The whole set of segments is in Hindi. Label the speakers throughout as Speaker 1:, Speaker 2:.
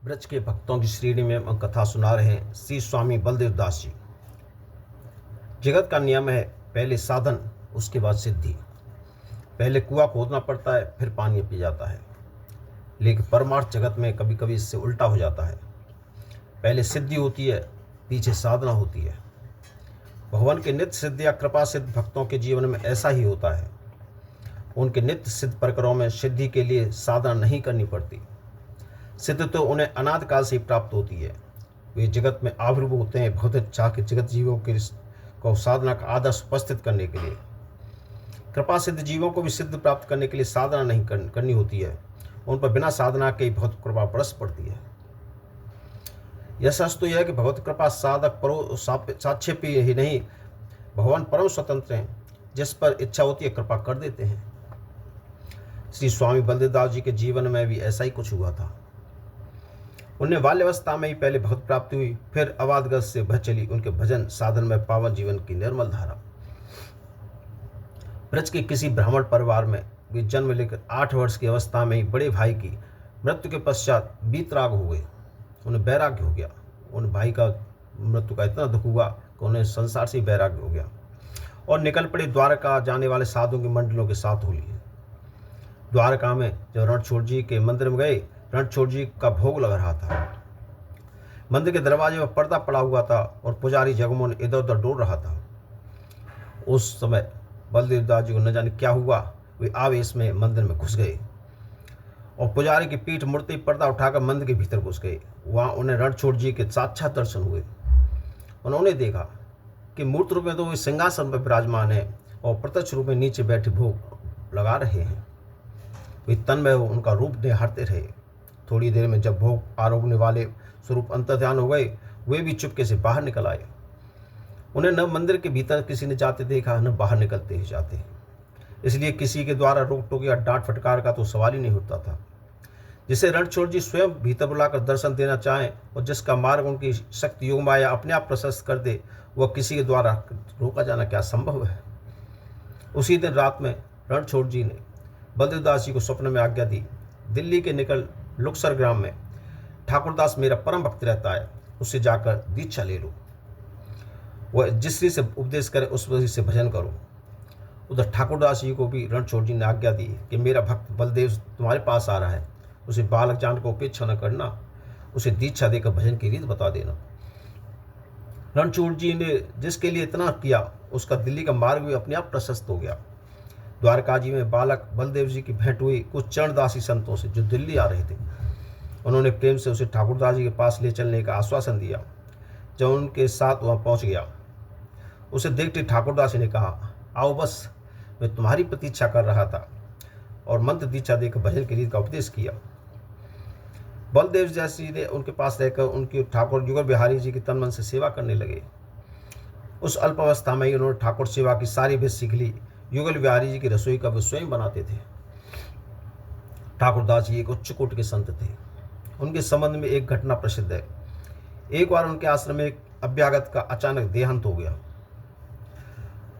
Speaker 1: ब्रज के भक्तों की श्रेणी में हम कथा सुना रहे हैं श्री स्वामी बलदेव दास जी। जगत का नियम है, पहले साधन उसके बाद सिद्धि। पहले कुआं खोदना पड़ता है, फिर पानी पी जाता है। लेकिन परमार्थ जगत में कभी कभी इससे उल्टा हो जाता है। पहले सिद्धि होती है, पीछे साधना होती है। भगवान के नित्य सिद्ध या कृपा सिद्ध भक्तों के जीवन में ऐसा ही होता है। उनके नित्य सिद्ध प्रकरणों में सिद्धि के लिए साधना नहीं करनी पड़ती। सिद्ध तो उन्हें अनादि काल से ही प्राप्त होती है। वे जगत में आविर्भूत होते हैं भौतिक चाह के जगत जीवों के को साधना का आदर्श उपस्थित करने के लिए। कृपा सिद्ध जीवों को भी सिद्ध प्राप्त करने के लिए साधना नहीं करनी होती है। उन पर बिना साधना के ही बहुत कृपा बरस पड़ती है। यह सच तो यह है कि भगवत कृपा साधक परो साक्षेपी ही नहीं, भगवान परम स्वतंत्र हैं। जिस पर इच्छा होती है कृपा कर देते हैं। श्री स्वामी बलदेव दास जी के जीवन में भी ऐसा ही कुछ हुआ था। उन्हें बाल्यावस्था में ही पहले भक्त प्राप्ति हुई, फिर अवादगत से बह चली उनके भजन साधन में पावन जीवन की निर्मल धारा। ब्रज के किसी ब्राह्मण परिवार में वे जन्म लेकर 8 वर्ष की अवस्था में ही बड़े भाई की मृत्यु के पश्चात वीतराग हो गए। उन्हें वैराग्य हो गया। उन भाई का मृत्यु का इतना दुख हुआ कि उन्हें संसार से वैराग्य हो गया और निकल पड़े द्वारका जाने वाले साधुओं की मंडलों के साथ हो लिए। द्वारका में जब रणछोड़ जी के मंदिर में गए, रणछोड़ जी का भोग लग रहा था। मंदिर के दरवाजे में पर्दा पड़ा हुआ था और पुजारी जगमोहन इधर उधर डोल रहा था। उस समय बलदेव दास जी को न जाने क्या हुआ, वे आवेश में मंदिर में घुस गए और पुजारी की पीठ मुड़ते ही पर्दा उठाकर मंदिर के भीतर घुस गए। वहाँ उन्हें रणछोड़ जी के साक्षात दर्शन हुए। उन्होंने देखा कि मूर्त रूप में तो वे सिंहासन पर विराजमान है और प्रत्यक्ष रूप में नीचे बैठे भोग लगा रहे हैं। वे तन्मय हो उनका रूप निहारते रहे। थोड़ी देर में जब भोग आरोगने वाले स्वरूप अंतर्ध्यान हो गए, वे भी चुपके से बाहर निकल आए। उन्हें न मंदिर के भीतर किसी ने जाते देखा, न बाहर निकलते ही जाते। इसलिए किसी के द्वारा रोक टोक या डांट फटकार का तो सवाल ही नहीं होता था। जिसे रणछोड़ जी स्वयं भीतर बुलाकर दर्शन देना चाहें और जिसका मार्ग उनकी शक्ति योग माया अपने आप प्रशस्त कर दे, वह किसी के द्वारा रोका जाना क्या संभव है। उसी दिन रात में रणछोड़ जी ने बलदेव दास जी को स्वप्न में आज्ञा दी, दिल्ली के निकल लुक्सर ग्राम में ठाकुरदास मेरा परम भक्त रहता है, उससे जाकर दीक्षा ले लो। वह जिस रीति से उपदेश करे उस रीति से भजन करो। उधर ठाकुरदास जी को भी रणछोड़ जी ने आज्ञा दी कि मेरा भक्त बलदेव तुम्हारे पास आ रहा है, उसे बालक जान को उपेक्षा न करना, उसे दीक्षा देकर भजन की रीत बता देना। रणछोड़ जी ने जिसके लिए इतना किया, उसका दिल्ली का मार्ग भी अपने आप प्रशस्त हो गया। द्वारका जी में बालक बलदेव जी की भेंट हुई कुछ चरणदासी संतों से जो दिल्ली आ रहे थे। उन्होंने प्रेम से उसे ठाकुरदास जी के पास ले चलने का आश्वासन दिया। जब उनके साथ वहाँ पहुँच गया, उसे देखते ठाकुरदास जी ने कहा, आओ बस, मैं तुम्हारी प्रतीक्षा कर रहा था, और मंत्र दीक्षा देकर भजन की रीत का उपदेश किया। बलदेव जैसी ने उनके पास रहकर उनकी ठाकुर युगल बिहारी जी की तन मन से सेवा करने लगे। उस अल्प अवस्था में ही उन्होंने ठाकुर सेवा की सारी विधि सीख ली। युगल बिहारी जी की रसोई का वे स्वयं बनाते थे। ठाकुरदास जी एक उच्च कोटि के संत थे। उनके संबंध में एक घटना प्रसिद्ध है। एक बार उनके आश्रम में एक अभ्यागत का अचानक देहांत हो गया।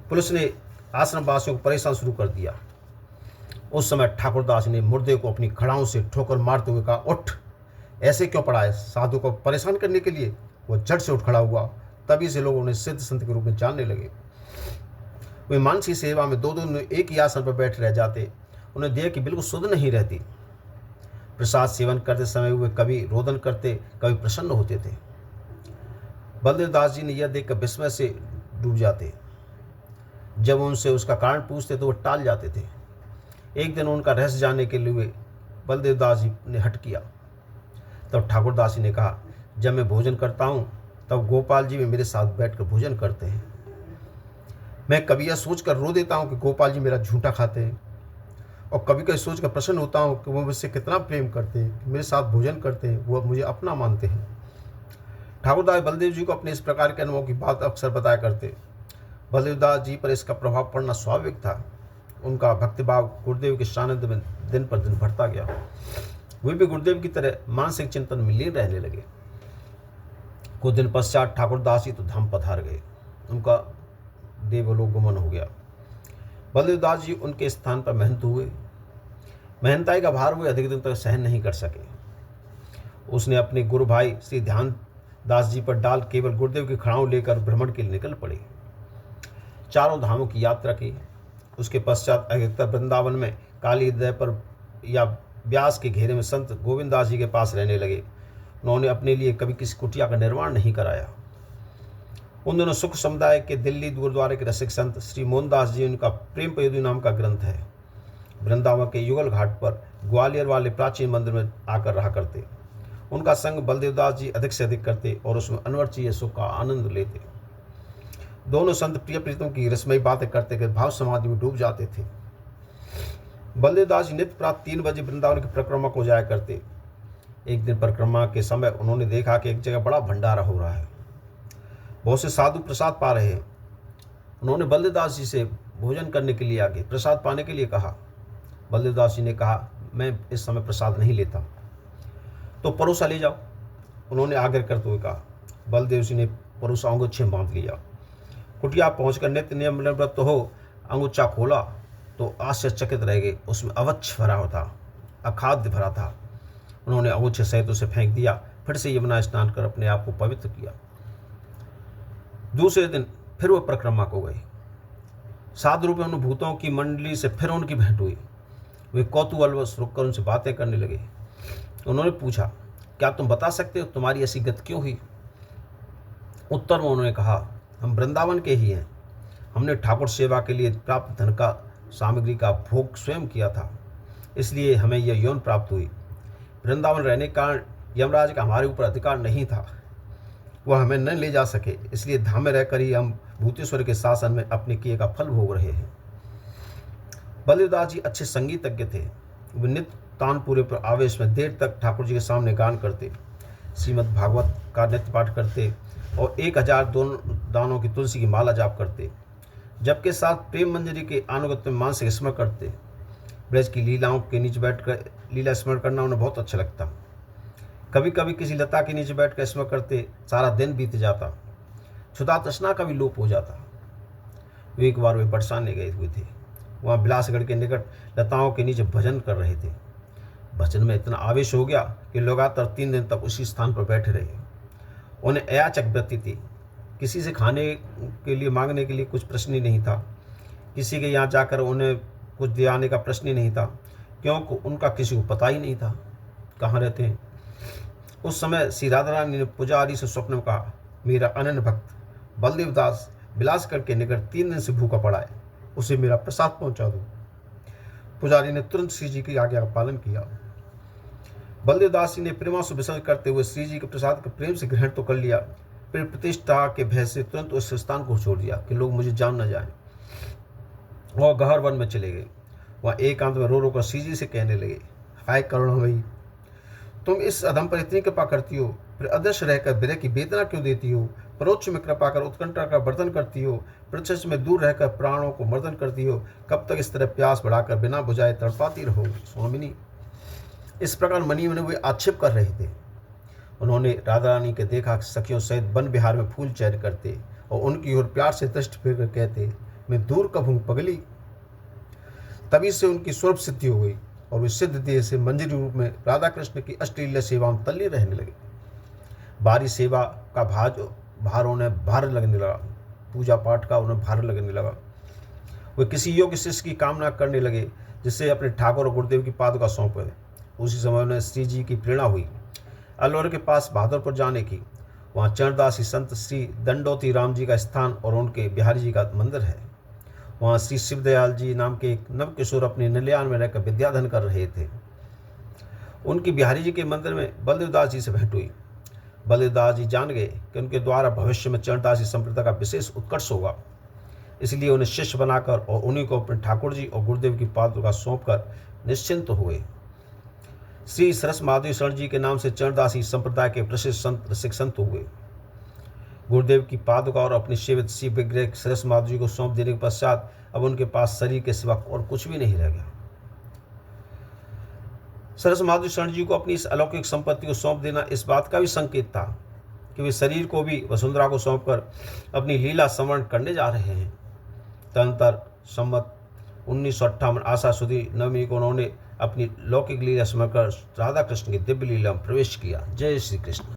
Speaker 1: पुलिस ने आश्रम वासियों को परेशान शुरू कर दिया। उस समय ठाकुरदास ने मुर्दे को अपनी खड़ाओं से ठोकर मारते हुए कहा, उठ, ऐसे क्यों पड़ा है? साधु को परेशान करने के लिए? वो झट से उठ खड़ा हुआ। तभी से लोग उन्हें सिद्ध संत के रूप में जानने लगे। वे मानसिक सेवा में 2 दिन एक ही आसन पर बैठ रह जाते। उन्हें देह की बिल्कुल सुध नहीं रहती। प्रसाद सेवन करते समय वे कभी रोदन करते, कभी प्रसन्न होते थे। बलदेव दास जी ने यह देखकर विस्मय से डूब जाते। जब उनसे उसका कारण पूछते तो वो टाल जाते थे। एक दिन उनका रहस्य जानने के लिए बलदेव दास जी ने हट किया। तब ठाकुरदास जी ने कहा, जब मैं भोजन करता हूँ तब गोपाल जी भी मेरे साथ बैठकर भोजन करते हैं। मैं कभी यह सोचकर रो देता हूँ कि गोपाल जी मेरा झूठा खाते हैं, और कभी कभी सोचकर प्रसन्न होता हूँ कि वो मुझसे कितना प्रेम करते हैं, मेरे साथ भोजन करते हैं, वो मुझे अपना मानते हैं। ठाकुरदास बलदेव जी को अपने इस प्रकार के अनुभव की बात अक्सर बताया करते। बलदेव दास जी पर इसका प्रभाव पड़ना स्वाभाविक था। उनका भक्तिभाव गुरुदेव के सानिध्य में दिन पर दिन बढ़ता गया। वे भी गुरुदेव की तरह मानसिक चिंतन में लीन रहने लगे। कुछ दिन पश्चात ठाकुरदास जी तो धाम पधार गए। उनका देवलोक गमन हो गया। बलदेव दास जी उनके स्थान पर महंत हुए। महंताई का भार वे अधिक दिन तक सहन नहीं कर सके। उसने अपने गुरु भाई श्री ध्यान दास जी पर डाल केवल गुरुदेव की खड़ाऊ लेकर भ्रमण के लिए निकल पड़े। चारों धामों की यात्रा की। उसके पश्चात अधिकतर वृंदावन में काली हृदय पर या व्यास के घेरे में संत गोविंद दास जी के पास रहने लगे। उन्होंने अपने लिए कभी किसी कुटिया का निर्माण नहीं कराया। उन दोनों सुख समुदाय के दिल्ली गुरुद्वारे के रसिक संत श्री मोहनदास जी, उनका प्रेम पयोधी नाम का ग्रंथ है, वृंदावन के युगल घाट पर ग्वालियर वाले प्राचीन मंदिर में आकर रहा करते। उनका संग बलदेव दास जी अधिक से अधिक करते और उसमें अनवर्चीय सुख का आनंद लेते। दोनों संत प्रिय प्रीतम की रसमयी बातें करते करते भाव समाधि में डूब जाते थे। बलदेव दास जी नित्य प्रातः 3 बजे वृंदावन की परिक्रमा को जाया करते। एक दिन परिक्रमा के समय उन्होंने देखा कि एक जगह बड़ा भंडारा हो रहा है, बहुत से साधु प्रसाद पा रहे हैं। उन्होंने बलदेव दास जी से भोजन करने के लिए आगे प्रसाद पाने के लिए कहा। बलदेव दास जी ने कहा, मैं इस समय प्रसाद नहीं लेता, तो परोसा ले जाओ। उन्होंने आग्रह करते हुए कहा। बलदेव जी ने परोसा अंगूछे में बांध लिया। कुटिया पहुंचकर नित्य नियम व्रत हो अंगूछा खोला तो आश्चर्यचकित रह गए। उसमें अवच्छ भरा होता, अखाद्य भरा था। उन्होंने अंगूछे सहित उसे फेंक दिया। फिर से यमुना स्नान कर अपने आप को पवित्र किया। दूसरे दिन फिर वो परिक्रमा को गए। साधु रूप में अनुभूतों की मंडली से फिर उनकी भेंट हुई। वे कौतूहलवश रुककर उनसे बातें करने लगे। उन्होंने पूछा, क्या तुम बता सकते हो तुम्हारी ऐसी गति क्यों हुई? उत्तर में उन्होंने कहा, हम वृंदावन के ही हैं। हमने ठाकुर सेवा के लिए प्राप्त धन का सामग्री का भोग स्वयं किया था, इसलिए हमें यह यौन प्राप्त हुई। वृंदावन रहने के कारण यमराज का हमारे ऊपर अधिकार नहीं था, वह हमें न ले जा सके, इसलिए धाम में रहकर ही हम भूतेश्वर के शासन में अपने किए का फल भोग रहे हैं। बलदेवदास जी अच्छे संगीतज्ञ थे। वे नित्य तानपुरे पर आवेश में देर तक ठाकुर जी के सामने गान करते, श्रीमद् भागवत का नित्य पाठ करते और 1000 दानों की तुलसी की माला जाप करते। जबकि साथ प्रेम मंजरी के अनुगत्य में मानसिक स्मरण करते। ब्रज की लीलाओं के नीचे बैठकर लीला स्मरण करना उन्हें बहुत अच्छा लगता। कभी कभी किसी लता के नीचे बैठकर स्मरण करते, सारा दिन बीत जाता, क्षुधा तृष्णा का भी लोप हो जाता। एक बार वे बरसाने गए हुए थे। वहाँ बिलासगढ़ के निकट लताओं के नीचे भजन कर रहे थे। भजन में इतना आवेश हो गया कि लगातार 3 दिन तक उसी स्थान पर बैठे रहे। उन्हें अयाचक वृत्ति थी। किसी से खाने के लिए मांगने के लिए कुछ प्रश्न ही नहीं था। किसी के यहाँ जाकर उन्हें कुछ दिलाने का प्रश्न ही नहीं था, क्योंकि उनका किसी को पता ही नहीं था कहाँ रहते हैं। उस समय श्री राधा रानी ने पुजारी से स्वप्न में कहा, मेरा अनन्य भक्त बलदेव दास बिलासगढ़ के निकट 3 दिन से भूखा पड़ा है, उसे मेरा प्रसाद पहुंचा दो। पुजारी ने तुरंत श्री जी की आज्ञा का पालन किया। बलदेव दास जी ने प्रेमा से विसर्जन करते हुए श्री जी के प्रसाद का प्रेम से ग्रहण तो कर लिया, फिर प्रतिष्ठा के भय से तुरंत उस स्थान को छोड़ दिया कि लोग मुझे जान न जाएं। वह गहर वन में चले गए। वह एकांत में रो रो कर श्री जी से कहने लगे, हाय करुणामयी, तुम इस अधम पर इतनी कृपा करती हो, फिर अदृश्य रहकर विरह की वेदना क्यों देती हो? परोक्ष में कृपा कर उत्कंठा का वर्धन करती हो, प्रत्यक्ष में दूर रहकर प्राणों को मर्दन करती हो। कब तक इस तरह प्यास बढ़ाकर बिना बुझाए तड़पाती रहोगी स्वामिनी? इस प्रकार मनी में वे आक्षेप कर रहे थे। उन्होंने राधा रानी के देखा सखियों सहित वन विहार में फूल चैर करते और उनकी ओर प्यार से दृष्टि फेर कर कहते, मैं दूर कब हूँ पगली। तभी से उनकी स्वरूप सिद्धि हो गई और वे सिद्ध देह से मंजरी रूप में राधा कृष्ण की अष्टलीला सेवा में तल्लीन रहने लगे। बारी सेवा का भार उन्हें भार लगने लगा, पूजा पाठ का उन्हें भार लगने लगा। वे किसी योग्य शिष्य की कामना करने लगे जिससे अपने ठाकुर और गुरुदेव की पादुका सौंपे। उसी समय उन्हें श्री जी की प्रेरणा हुई अलवर के पास बहादुरपुर जाने की। वहाँ चरणदासी संत श्री दंडोती राम जी का स्थान और उनके बिहारी जी का मंदिर है। वहाँ श्री शिवदयाल जी नाम के एक नवकिशोर अपने निलयान में रहकर विद्याधन कर रहे थे। उनकी बिहारी जी के मंदिर में बलदेवदास जी से भेंट हुई। बलदेवदास जी जान गए कि उनके द्वारा भविष्य में चरणदासी संप्रदाय का विशेष उत्कर्ष होगा, इसलिए उन्हें शिष्य बनाकर और उन्हीं को अपने ठाकुर जी और गुरुदेव की पादुका सौंपकर निश्चिंत हुए। श्री सरस माधवी शरण जी के नाम से चरणदासी संप्रदाय के प्रसिद्ध संत रसिक संत हुए। गुरुदेव की पादुका और अपनी सेवित शिव विग्रह सरस माधवी को सौंप देने के पश्चात अब उनके पास शरीर के सिवा और कुछ भी नहीं रह गया। सरस माधवी शरण जी को अपनी इस अलौकिक संपत्ति को सौंप देना इस बात का भी संकेत था कि वे शरीर को भी वसुंधरा को सौंपकर अपनी लीला संवरण करने जा रहे हैं। तदनंतर संवत 1958 आषाढ़ सुदी नवमी को उन्होंने अपनी लौकिक लीला समझकर राधा कृष्ण की दिव्य लीला में प्रवेश किया। जय श्री कृष्ण।